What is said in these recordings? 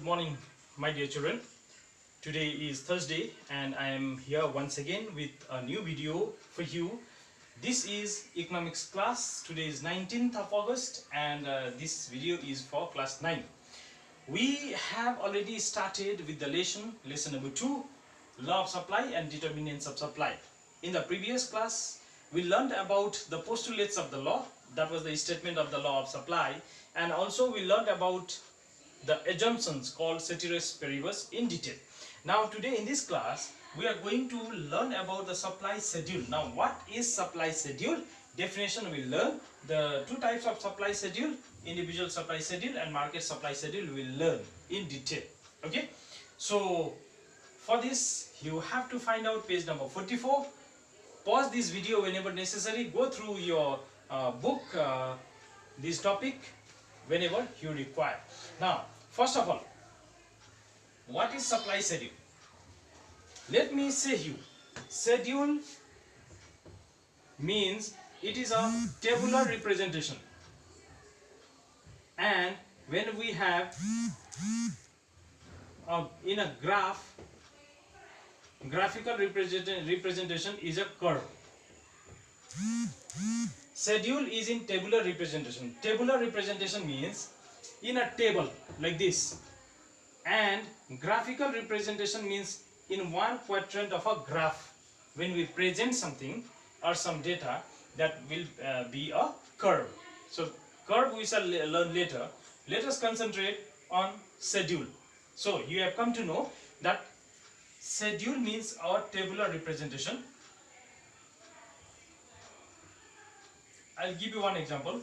morning, my dear children. Today is Thursday and I am here once again with a new video for you. This is economics class. Today is 19th of August and this video is for class 9. We have already started with the lesson number 2, law of supply and determinants of supply. In the previous class, we learned about the postulates of the law, that was the statement of the law of supply, and also we learned about the assumptions called ceteris paribus in detail. Now today in this class, we are going to learn about the supply schedule. Now what is supply schedule? Definition we will learn. The two types of supply schedule, individual supply schedule and market supply schedule, we will learn in detail. Okay, so for this you have to find out page number 44. Pause this video whenever necessary. Go through your book, this topic whenever you require. Now first of all, what is supply schedule? Let me say you, schedule means it is a tabular representation, and when we have in a graphical representation is a curve. Schedule is in tabular representation. Tabular representation means in a table like this, and graphical representation means in one quadrant of a graph. When we present something or some data, that will be a curve. So curve we shall learn later. Let us concentrate on schedule. So you have come to know that schedule means our tabular representation. I'll give you one example.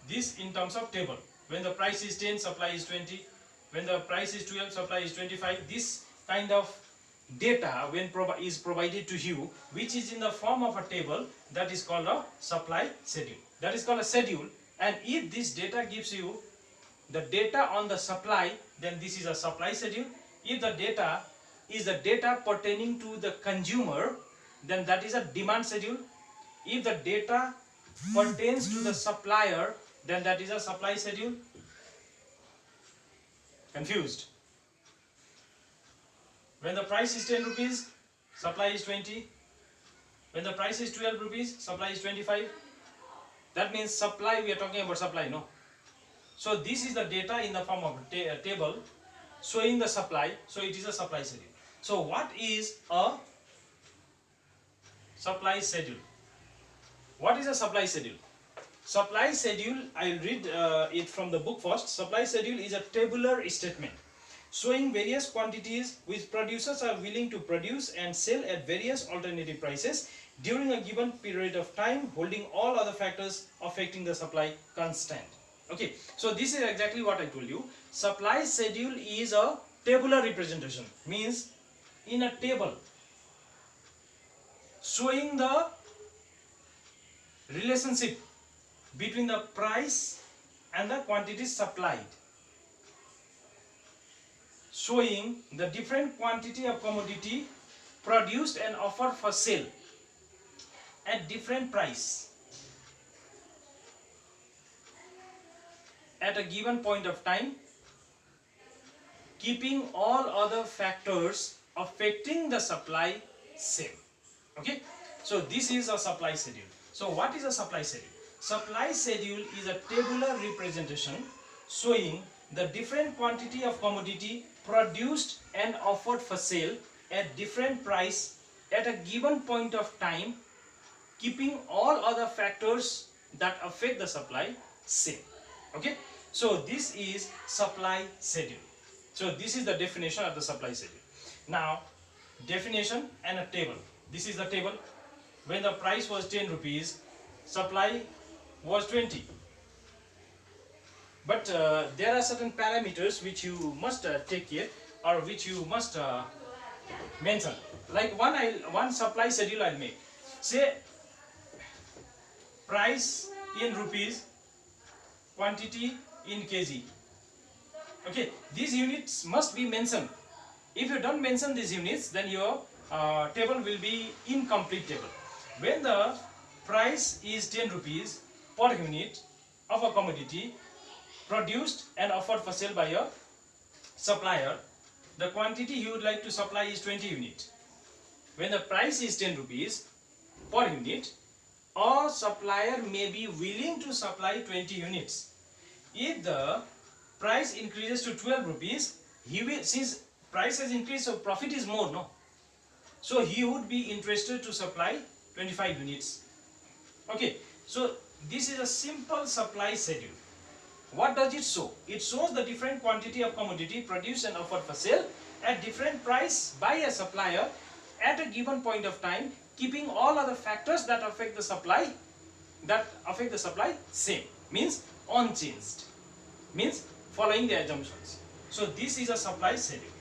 This in terms of table. When the price is 10, supply is 20. When the price is 12, supply is 25. This kind of data when is provided to you, which is in the form of a table, that is called a supply schedule. That is called a schedule. And if this data gives you the data on the supply, then this is a supply schedule. If the data is the data pertaining to the consumer, then that is a demand schedule. If the data pertains to the supplier, then that is a supply schedule. Confused? When the price is 10 rupees, supply is 20. When the price is 12 rupees, supply is 25. That means supply, we are talking about supply, no? So this is the data in the form of a table showing the supply, so it is a supply schedule. So what is a supply schedule? What is a supply schedule? Supply schedule, I'll read it from the book first. Supply schedule is a tabular statement showing various quantities which producers are willing to produce and sell at various alternative prices during a given period of time, holding all other factors affecting the supply constant. Okay, so this is exactly what I told you. Supply schedule is a tabular representation, means in a table showing the relationship between the price and the quantities supplied, showing the different quantity of commodity produced and offered for sale at different price at a given point of time, keeping all other factors affecting the supply same. Okay, so this is a supply schedule. So what is a supply schedule? Supply schedule is a tabular representation showing the different quantity of commodity produced and offered for sale at different price at a given point of time, keeping all other factors that affect the supply same. Okay, so this is supply schedule. So this is the definition of the supply schedule. Now definition and a table. This is the table. When the price was 10 rupees, supply was 20. But there are certain parameters which you must take care, or which you must mention. Like one supply schedule I'll make. Say price in rupees, quantity in kg. Okay, these units must be mentioned. If you don't mention these units, then your table will be incomplete table. When the price is 10 rupees per unit of a commodity produced and offered for sale by a supplier, the quantity he would like to supply is 20 unit. When the price is 10 rupees per unit, a supplier may be willing to supply 20 units. If the price increases to 12 rupees, he will, since price has increased, so profit is more, no? So he would be interested to supply 25 units. Okay, so this is a simple supply schedule. What does it show? It shows the different quantity of commodity produced and offered for sale at different price by a supplier at a given point of time, keeping all other factors that affect the supply same, means unchanged, means following the assumptions. So this is a supply schedule.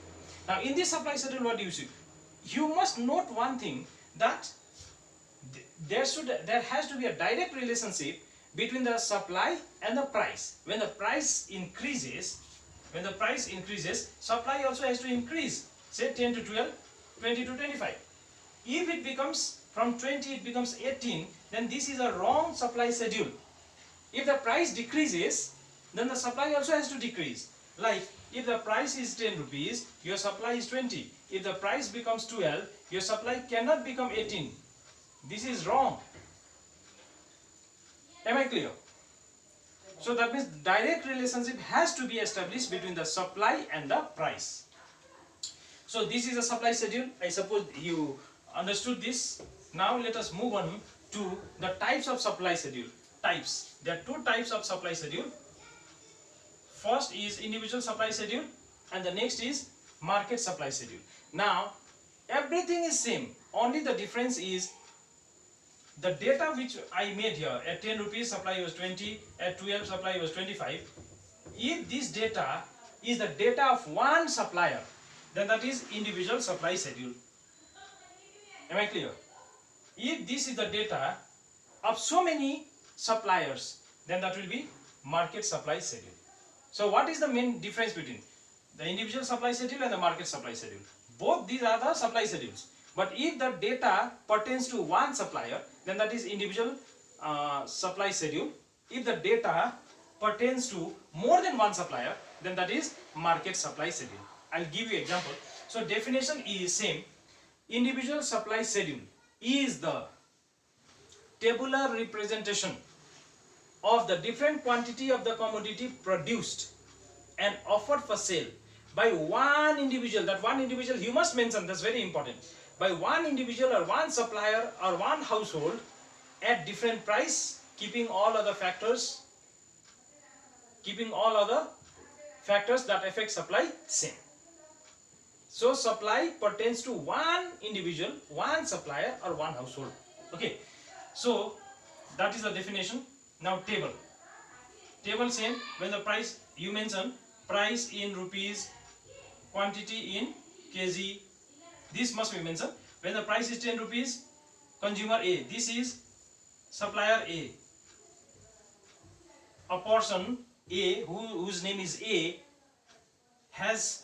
Now in this supply schedule, what do you see? You must note one thing, that there has to be a direct relationship between the supply and the price. When the price increases, supply also has to increase. Say 10 to 12, 20 to 25. If it becomes from 20, it becomes 18, then this is a wrong supply schedule. If the price decreases, then the supply also has to decrease. Like if the price is 10 rupees, your supply is 20. If the price becomes 12, your supply cannot become 18. This is wrong. Am I clear? So that means direct relationship has to be established between the supply and the price. So this is a supply schedule. I suppose you understood this. Now let us move on to the types of supply schedule. Types. There are two types of supply schedule. First is individual supply schedule and the next is market supply schedule. Now everything is same, only the difference is the data which I made here. At 10 rupees supply was 20, at 12 supply was 25. If this data is the data of one supplier, then that is individual supply schedule. Am I clear? If this is the data of so many suppliers, then that will be market supply schedule. So what is the main difference between the individual supply schedule and the market supply schedule? Both these are the supply schedules. But if the data pertains to one supplier, then that is individual supply schedule. If the data pertains to more than one supplier, then that is market supply schedule. I'll give you example. So definition is same. Individual supply schedule is the tabular representation of the different quantity of the commodity produced and offered for sale by one individual. That one individual you must mention, that's very important. By one individual or one supplier or one household at different price, keeping all other factors that affect supply same. So supply pertains to one individual, one supplier or one household. Okay, so that is the definition. Now table same. When the price, you mention price in rupees, quantity in kg, this must be mentioned. When the price is 10 rupees, consumer A, this is supplier A. A person A, whose name is A, has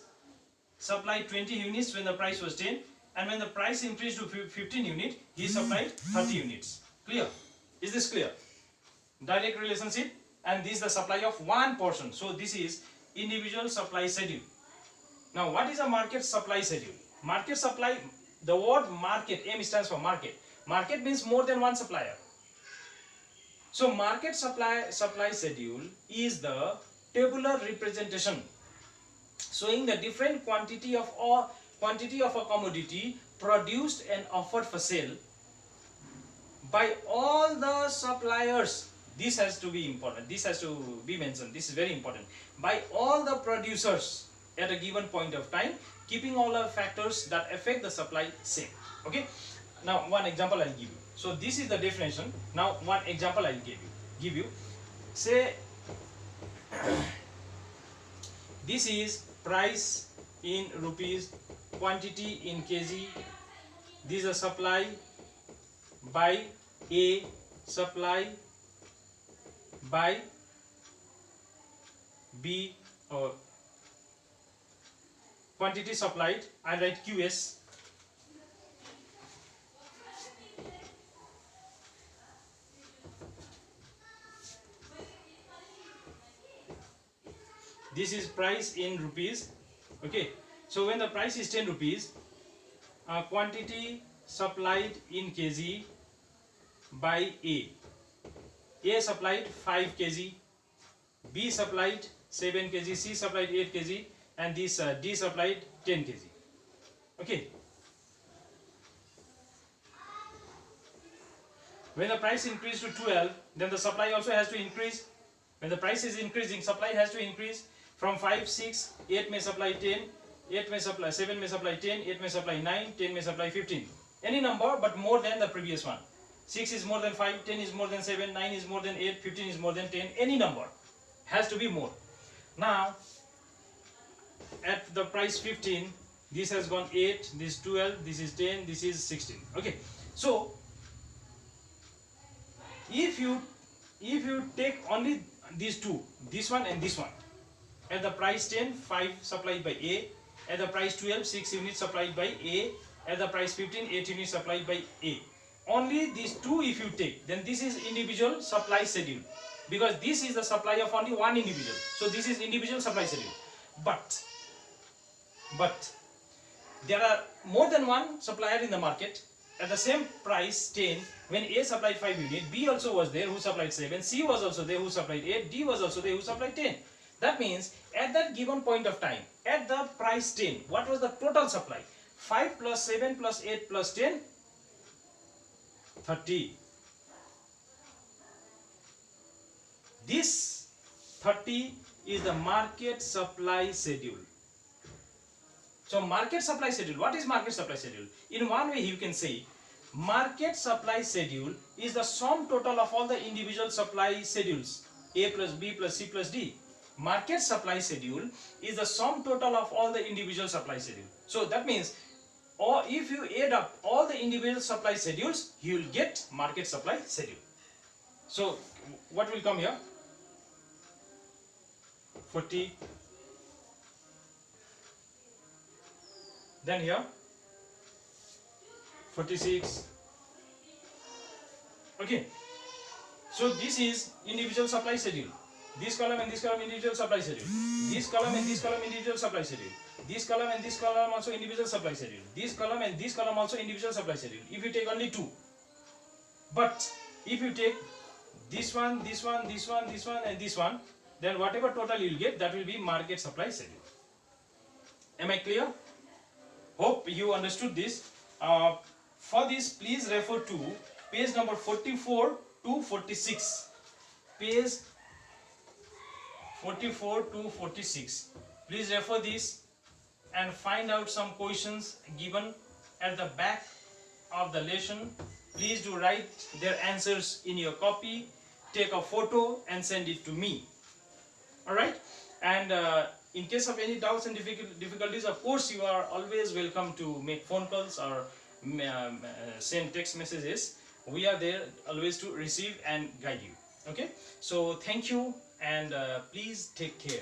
supplied 20 units when the price was 10, and when the price increased to 15 units, he supplied 30 units. Clear? Is this clear? Direct relationship, and this is the supply of one person. So this is individual supply schedule. Now what is a market supply schedule? Market supply, the word market, M stands for market. Market means more than one supplier. So market supply schedule is the tabular representation showing the different quantity of a commodity produced and offered for sale by all the suppliers. This has to be important. This has to be mentioned. This is very important. By all the producers at a given point of time, keeping all the factors that affect the supply same. Okay. Now one example I'll give you. So this is the definition. Now one example I'll give you. Say this is price in rupees, quantity in kg. This is a supply by A, supply by B, or quantity supplied. I write QS. This is price in rupees, Okay, so when the price is 10 rupees, quantity supplied in kg by A supplied 5 kg, B supplied 7 kg, C supplied 8 kg, and this D supplied 10 kg. Okay. When the price increased to 12, then the supply also has to increase. When the price is increasing, supply has to increase. From 5, 6, 8 may supply 10, 8 may supply 7 may supply 10, 8 may supply 9, 10 may supply 15. Any number but more than the previous one. 6 is more than 5, 10 is more than 7, 9 is more than 8, 15 is more than 10. Any number has to be more. Now, at the price 15, this has gone 8, this 12, this is 10, this is 16. Okay, so if you take only these two, this one and this one, at the price 10, 5 supplied by A, at the price 12, 6 units supplied by A, at the price 15, 8 units supplied by A. Only these two if you take, then this is individual supply schedule, because this is the supply of only one individual. So this is individual supply schedule. But there are more than one supplier in the market at the same price 10. When A supplied 5 units, B also was there who supplied 7, C was also there who supplied 8, D was also there who supplied 10. That means at that given point of time, at the price 10, what was the total supply? 5 plus 7 plus 8 plus 10, 30. This 30 is the market supply schedule. So market supply schedule, what is market supply schedule? In one way you can say, market supply schedule is the sum total of all the individual supply schedules, A plus B plus C plus D. Market supply schedule is the sum total of all the individual supply schedule. So that means, or if you add up all the individual supply schedules, you will get market supply schedule. So what will come here? 40. Then here 46. Okay, so this is individual supply schedule. This column and this column individual supply schedule. This column and this column individual supply schedule. This column and this column also individual supply schedule. This column and this column also individual supply schedule. If you take only two, but if you take this one, this one, this one, this one, and this one, then whatever total you will get, that will be market supply schedule. Am I clear? Hope you understood this. For this, please refer to page number 44 to 46. Page 44 to 46. Please refer this and find out some questions given at the back of the lesson. Please do write their answers in your copy, take a photo and send it to me. Alright? And in case of any doubts and difficulties, of course you are always welcome to make phone calls or send text messages. We are there always to receive and guide you. Okay? So thank you and please take care.